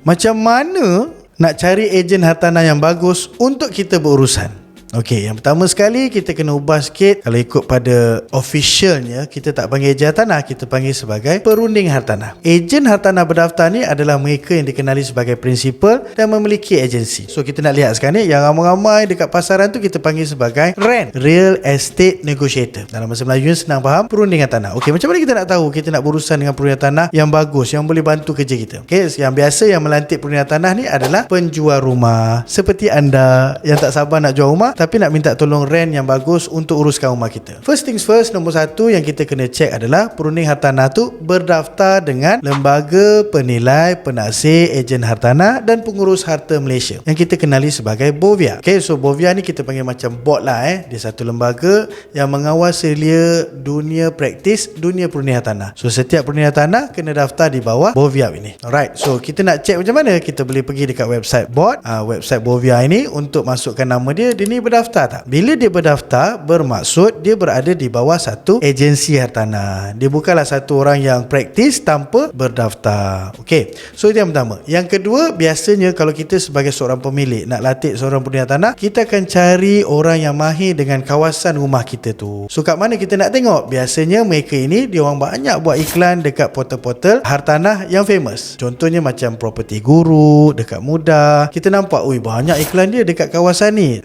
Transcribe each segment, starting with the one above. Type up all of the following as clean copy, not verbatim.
Macam mana nak cari ejen hartanah yang bagus untuk kita berurusan? Okey, yang pertama sekali kita kena ubah sikit. Kalau ikut pada officialnya, kita tak panggil ejen hartanah, kita panggil sebagai perunding hartanah. Ejen hartanah berdaftar ni adalah mereka yang dikenali sebagai prinsipal dan memiliki agensi. So kita nak lihat sekarang ni, yang ramai-ramai dekat pasaran tu kita panggil sebagai REN, Real Estate Negotiator. Dalam bahasa Melayu senang faham, perunding hartanah. Okey, macam mana kita nak tahu kita nak berurusan dengan perunding hartanah yang bagus, yang boleh bantu kerja kita? Okey, yang biasa yang melantik perunding hartanah ni adalah penjual rumah. Seperti anda yang tak sabar nak jual rumah tapi nak minta tolong REN yang bagus untuk uruskan rumah kita. First things first, nombor satu yang kita kena cek adalah perunding hartanah tu berdaftar dengan Lembaga Penilai Penaksir Ejen Hartanah dan Pengurus Harta Malaysia yang kita kenali sebagai BOVIA. Okay, so BOVIA ni kita panggil macam board lah. Dia satu lembaga yang mengawal selia dunia praktis dunia perunding hartanah. So setiap perunding hartanah kena daftar di bawah BOVIA ini. Alright, so kita nak cek macam mana? Kita boleh pergi dekat website board, website BOVIA ini untuk masukkan nama dia. Dia ni berdaftar tak? Bila dia berdaftar, bermaksud dia berada di bawah satu agensi hartanah. Dia bukanlah satu orang yang praktis tanpa berdaftar. Okey, so itu yang pertama. Yang kedua, biasanya kalau kita sebagai seorang pemilik nak latih seorang perunding hartanah, kita akan cari orang yang mahir dengan kawasan rumah kita tu. So kat mana kita nak tengok? Biasanya mereka ini dia orang banyak buat iklan dekat portal-portal hartanah yang famous. Contohnya macam Property Guru, Dekat Mudah. Kita nampak, banyak iklan dia dekat kawasan ni.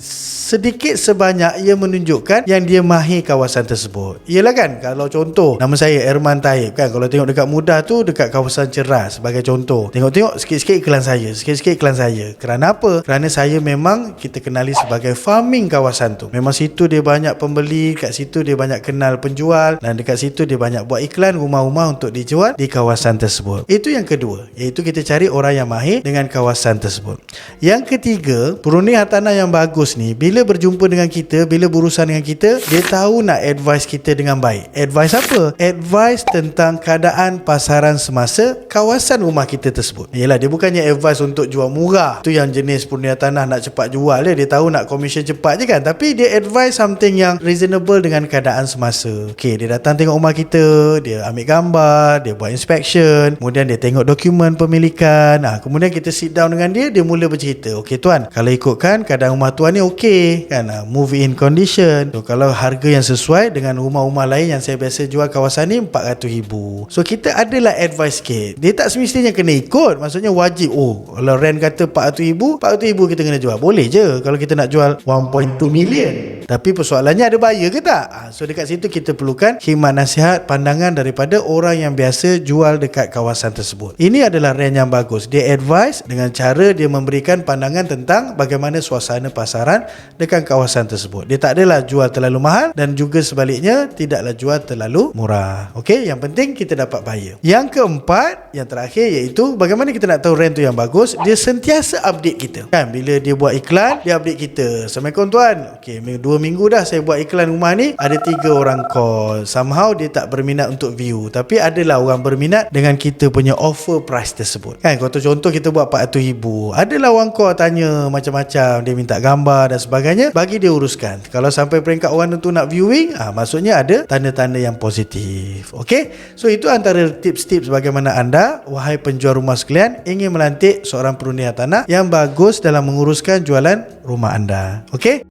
Sedikit sebanyak ia menunjukkan yang dia mahir kawasan tersebut. Iyalah kan, kalau contoh nama saya Erman Taib kan, kalau tengok Dekat Mudah tu dekat kawasan Ceras sebagai contoh, tengok-tengok sikit-sikit iklan saya, sikit-sikit iklan saya. Kerana apa? Kerana saya memang kita kenali sebagai farming kawasan tu. Memang situ dia banyak pembeli, kat situ dia banyak kenal penjual, dan dekat situ dia banyak buat iklan rumah-rumah untuk dijual di kawasan tersebut. Itu yang kedua, iaitu kita cari orang yang mahir dengan kawasan tersebut. Yang ketiga, perunding hartanah yang bagus ni bila berjumpa dengan kita, bila berurusan dengan kita, dia tahu nak advise kita dengan baik. Advice apa? Advice tentang keadaan pasaran semasa kawasan rumah kita tersebut. Yelah, dia bukannya advice untuk jual murah. Tu yang jenis perunding hartanah nak cepat jual dia tahu nak commission cepat je kan. Tapi dia advice something yang reasonable dengan keadaan semasa. Okay, dia datang tengok rumah kita, dia ambil gambar, dia buat inspection, kemudian dia tengok dokumen pemilikan. Kemudian kita sit down dengan dia, dia mula bercerita. Okay tuan, kalau ikutkan keadaan rumah tuan ni okey kan, move in condition. So kalau harga yang sesuai dengan rumah-rumah lain yang saya biasa jual kawasan ni, 400,000. So kita adalah advice sikit. Dia tak semestinya kena ikut, maksudnya wajib. Kalau rent kata 400,000, 400,000 kita kena jual. Boleh je kalau kita nak jual 1.2 million. Tapi persoalannya ada buyer ke tak? So dekat situ kita perlukan khidmat nasihat, pandangan daripada orang yang biasa jual dekat kawasan tersebut. Ini adalah rent yang bagus. Dia advice dengan cara dia memberikan pandangan tentang bagaimana suasana pasaran dekat kawasan tersebut. Dia tak adalah jual terlalu mahal dan juga sebaliknya tidaklah jual terlalu murah. Okey, yang penting kita dapat buyer. Yang keempat, yang terakhir, iaitu bagaimana kita nak tahu rent tu yang bagus? Dia sentiasa update kita. Kan, bila dia buat iklan, dia update kita. Assalamualaikum tuan. Okey, 2 minggu dah saya buat iklan rumah ni, ada 3 orang call. Somehow dia tak berminat untuk view, tapi adalah orang berminat dengan kita punya offer price tersebut. Kan, contoh kita buat 400,000, adalah orang call tanya macam-macam, dia minta gambar dan sebagainya, bagi dia uruskan. Kalau sampai peringkat orang tu nak viewing, maksudnya ada tanda-tanda yang positif. Okey, so itu antara tips-tips bagaimana anda, wahai penjual rumah sekalian, ingin melantik seorang perunding hartanah yang bagus dalam menguruskan jualan rumah anda. Okey.